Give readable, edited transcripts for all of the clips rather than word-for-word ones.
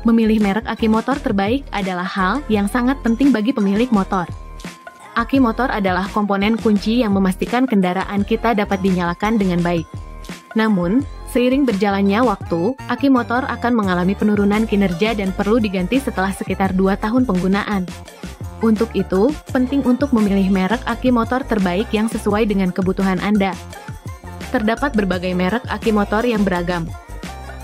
Memilih merek aki motor terbaik adalah hal yang sangat penting bagi pemilik motor. Aki motor adalah komponen kunci yang memastikan kendaraan kita dapat dinyalakan dengan baik. Namun, seiring berjalannya waktu, aki motor akan mengalami penurunan kinerja dan perlu diganti setelah sekitar 2 tahun penggunaan. Untuk itu, penting untuk memilih merek aki motor terbaik yang sesuai dengan kebutuhan Anda. Terdapat berbagai merek aki motor yang beragam.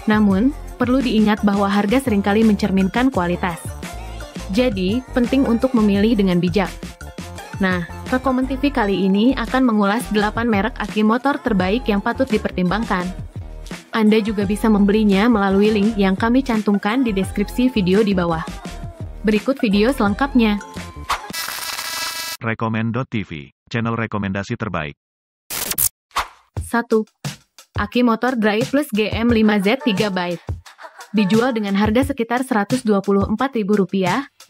Namun, perlu diingat bahwa harga seringkali mencerminkan kualitas. Jadi, penting untuk memilih dengan bijak. Nah, Rekomen TV kali ini akan mengulas 8 merek aki motor terbaik yang patut dipertimbangkan. Anda juga bisa membelinya melalui link yang kami cantumkan di deskripsi video di bawah. Berikut video selengkapnya. Rekomen.tv, channel rekomendasi terbaik. 1. Aki motor Drive Plus GM5Z 3 Dijual dengan harga sekitar Rp124.000,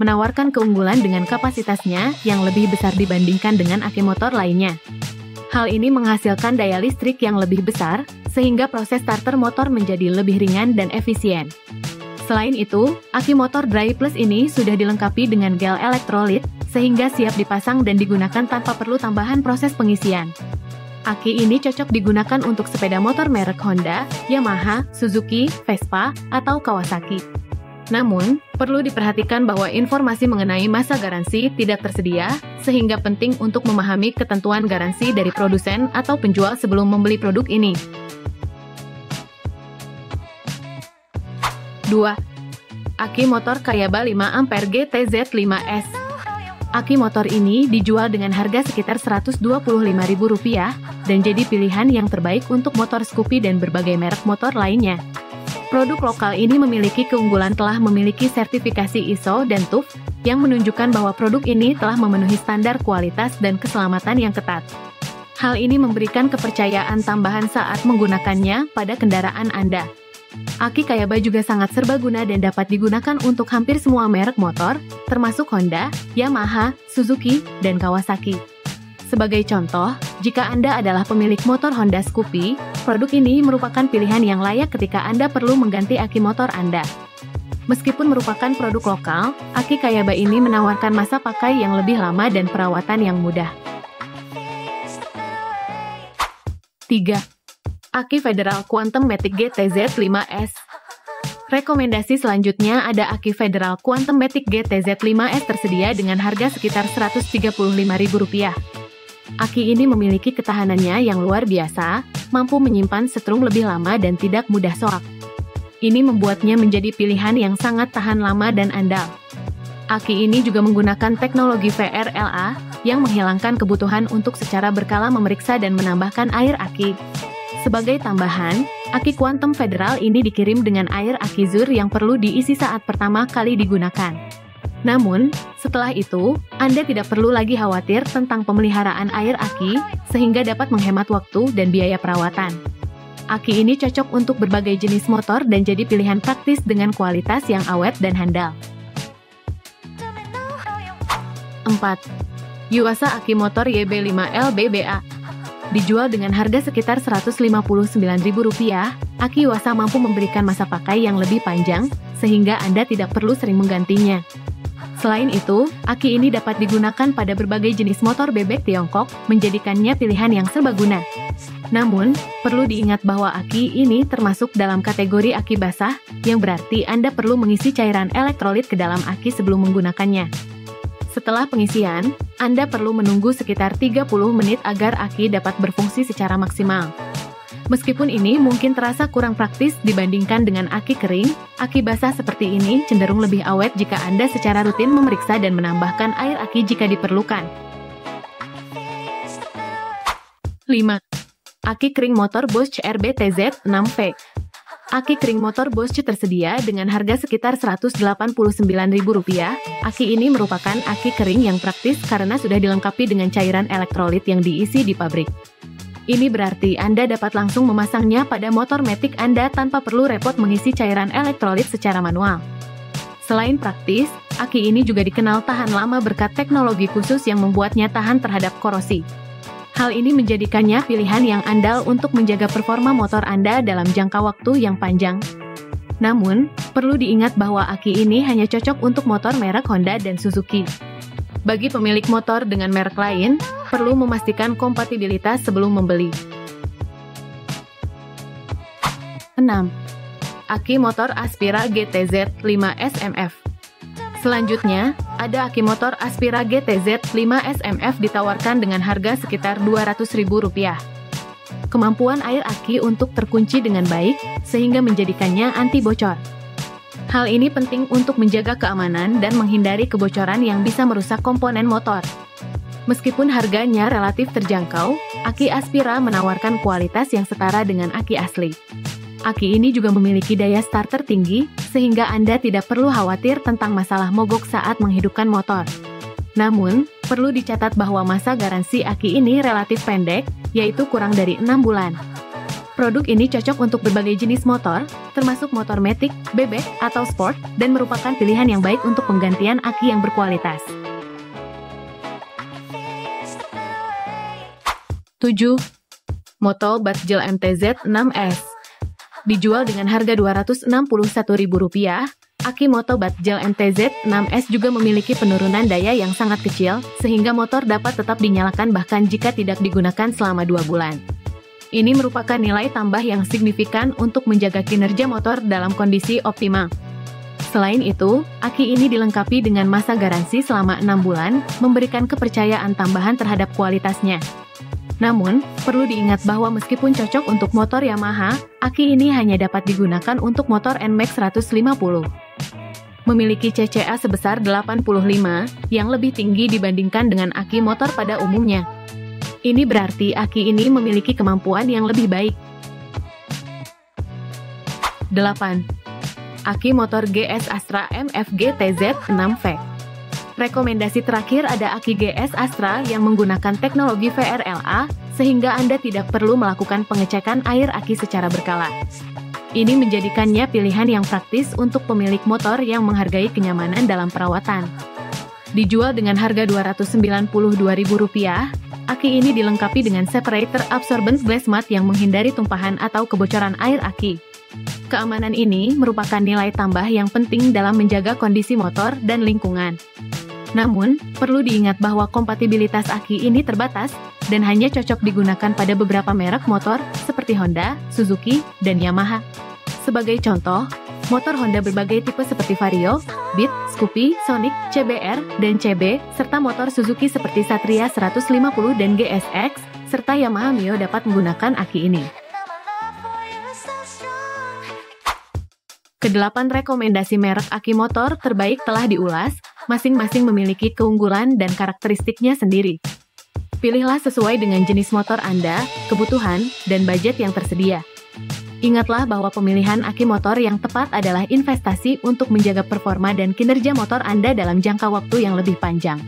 menawarkan keunggulan dengan kapasitasnya yang lebih besar dibandingkan dengan aki motor lainnya. Hal ini menghasilkan daya listrik yang lebih besar, sehingga proses starter motor menjadi lebih ringan dan efisien. Selain itu, aki motor Drive Plus ini sudah dilengkapi dengan gel elektrolit, sehingga siap dipasang dan digunakan tanpa perlu tambahan proses pengisian. Aki ini cocok digunakan untuk sepeda motor merek Honda, Yamaha, Suzuki, Vespa, atau Kawasaki. Namun, perlu diperhatikan bahwa informasi mengenai masa garansi tidak tersedia, sehingga penting untuk memahami ketentuan garansi dari produsen atau penjual sebelum membeli produk ini. 2. Aki motor Kayaba 5A GTZ5S. Aki motor ini dijual dengan harga sekitar Rp125.000 dan jadi pilihan yang terbaik untuk motor Scoopy dan berbagai merek motor lainnya. Produk lokal ini memiliki keunggulan telah memiliki sertifikasi ISO dan TUV yang menunjukkan bahwa produk ini telah memenuhi standar kualitas dan keselamatan yang ketat. Hal ini memberikan kepercayaan tambahan saat menggunakannya pada kendaraan Anda. Aki Kayaba juga sangat serbaguna dan dapat digunakan untuk hampir semua merek motor, termasuk Honda, Yamaha, Suzuki, dan Kawasaki. Sebagai contoh, jika Anda adalah pemilik motor Honda Scoopy, produk ini merupakan pilihan yang layak ketika Anda perlu mengganti aki motor Anda. Meskipun merupakan produk lokal, aki Kayaba ini menawarkan masa pakai yang lebih lama dan perawatan yang mudah. 3. Aki Federal Quantum Matic GTZ5S. Rekomendasi selanjutnya ada aki Federal Quantum Matic GTZ5S tersedia dengan harga sekitar Rp135.000. Aki ini memiliki ketahanannya yang luar biasa, mampu menyimpan setrum lebih lama dan tidak mudah soak. Ini membuatnya menjadi pilihan yang sangat tahan lama dan andal. Aki ini juga menggunakan teknologi VRLA yang menghilangkan kebutuhan untuk secara berkala memeriksa dan menambahkan air aki. Sebagai tambahan, aki Quantum Federal ini dikirim dengan air aki Zur yang perlu diisi saat pertama kali digunakan. Namun, setelah itu, Anda tidak perlu lagi khawatir tentang pemeliharaan air aki, sehingga dapat menghemat waktu dan biaya perawatan. Aki ini cocok untuk berbagai jenis motor dan jadi pilihan praktis dengan kualitas yang awet dan handal. 4. Yuasa Aki Motor YB5L BBA. Dijual dengan harga sekitar Rp159.000, aki Yuasa mampu memberikan masa pakai yang lebih panjang, sehingga Anda tidak perlu sering menggantinya. Selain itu, aki ini dapat digunakan pada berbagai jenis motor bebek Tiongkok, menjadikannya pilihan yang serbaguna. Namun, perlu diingat bahwa aki ini termasuk dalam kategori aki basah, yang berarti Anda perlu mengisi cairan elektrolit ke dalam aki sebelum menggunakannya. Setelah pengisian, Anda perlu menunggu sekitar 30 menit agar aki dapat berfungsi secara maksimal. Meskipun ini mungkin terasa kurang praktis dibandingkan dengan aki kering, aki basah seperti ini cenderung lebih awet jika Anda secara rutin memeriksa dan menambahkan air aki jika diperlukan. 5. Aki kering motor Bosch RBTZ6V. Aki kering motor Bosch tersedia dengan harga sekitar Rp189.000. Aki ini merupakan aki kering yang praktis karena sudah dilengkapi dengan cairan elektrolit yang diisi di pabrik. Ini berarti Anda dapat langsung memasangnya pada motor matic Anda tanpa perlu repot mengisi cairan elektrolit secara manual. Selain praktis, aki ini juga dikenal tahan lama berkat teknologi khusus yang membuatnya tahan terhadap korosi. Hal ini menjadikannya pilihan yang andal untuk menjaga performa motor Anda dalam jangka waktu yang panjang. Namun, perlu diingat bahwa aki ini hanya cocok untuk motor merek Honda dan Suzuki. Bagi pemilik motor dengan merek lain, perlu memastikan kompatibilitas sebelum membeli. 6. Aki motor Aspira GTZ 5 SMF. Selanjutnya, ada aki motor Aspira GTZ 5 SMF ditawarkan dengan harga sekitar Rp200.000. Kemampuan air aki untuk terkunci dengan baik, sehingga menjadikannya anti bocor. Hal ini penting untuk menjaga keamanan dan menghindari kebocoran yang bisa merusak komponen motor. Meskipun harganya relatif terjangkau, aki Aspira menawarkan kualitas yang setara dengan aki asli. Aki ini juga memiliki daya starter tinggi, sehingga Anda tidak perlu khawatir tentang masalah mogok saat menghidupkan motor. Namun, perlu dicatat bahwa masa garansi aki ini relatif pendek, yaitu kurang dari 6 bulan. Produk ini cocok untuk berbagai jenis motor, termasuk motor matic, bebek, atau sport, dan merupakan pilihan yang baik untuk penggantian aki yang berkualitas. 7. Moto Batgel MTZ 6S. Dijual dengan harga Rp261.000, aki Moto Batgel MTZ 6S juga memiliki penurunan daya yang sangat kecil, sehingga motor dapat tetap dinyalakan bahkan jika tidak digunakan selama 2 bulan. Ini merupakan nilai tambah yang signifikan untuk menjaga kinerja motor dalam kondisi optimal. Selain itu, aki ini dilengkapi dengan masa garansi selama 6 bulan, memberikan kepercayaan tambahan terhadap kualitasnya. Namun, perlu diingat bahwa meskipun cocok untuk motor Yamaha, aki ini hanya dapat digunakan untuk motor NMAX 150. Memiliki CCA sebesar 85, yang lebih tinggi dibandingkan dengan aki motor pada umumnya. Ini berarti aki ini memiliki kemampuan yang lebih baik. 8. Aki motor GS Astra MFG TZ6V. Rekomendasi terakhir ada aki GS Astra yang menggunakan teknologi VRLA, sehingga Anda tidak perlu melakukan pengecekan air aki secara berkala. Ini menjadikannya pilihan yang praktis untuk pemilik motor yang menghargai kenyamanan dalam perawatan. Dijual dengan harga Rp292.000, aki ini dilengkapi dengan separator absorbent glass mat yang menghindari tumpahan atau kebocoran air aki. Keamanan ini merupakan nilai tambah yang penting dalam menjaga kondisi motor dan lingkungan. Namun, perlu diingat bahwa kompatibilitas aki ini terbatas, dan hanya cocok digunakan pada beberapa merek motor, seperti Honda, Suzuki, dan Yamaha. Sebagai contoh, motor Honda berbagai tipe seperti Vario, Beat, Scoopy, Sonic, CBR, dan CB, serta motor Suzuki seperti Satria 150 dan GSX, serta Yamaha Mio dapat menggunakan aki ini. Kedelapan rekomendasi merek aki motor terbaik telah diulas, masing-masing memiliki keunggulan dan karakteristiknya sendiri. Pilihlah sesuai dengan jenis motor Anda, kebutuhan, dan budget yang tersedia. Ingatlah bahwa pemilihan aki motor yang tepat adalah investasi untuk menjaga performa dan kinerja motor Anda dalam jangka waktu yang lebih panjang.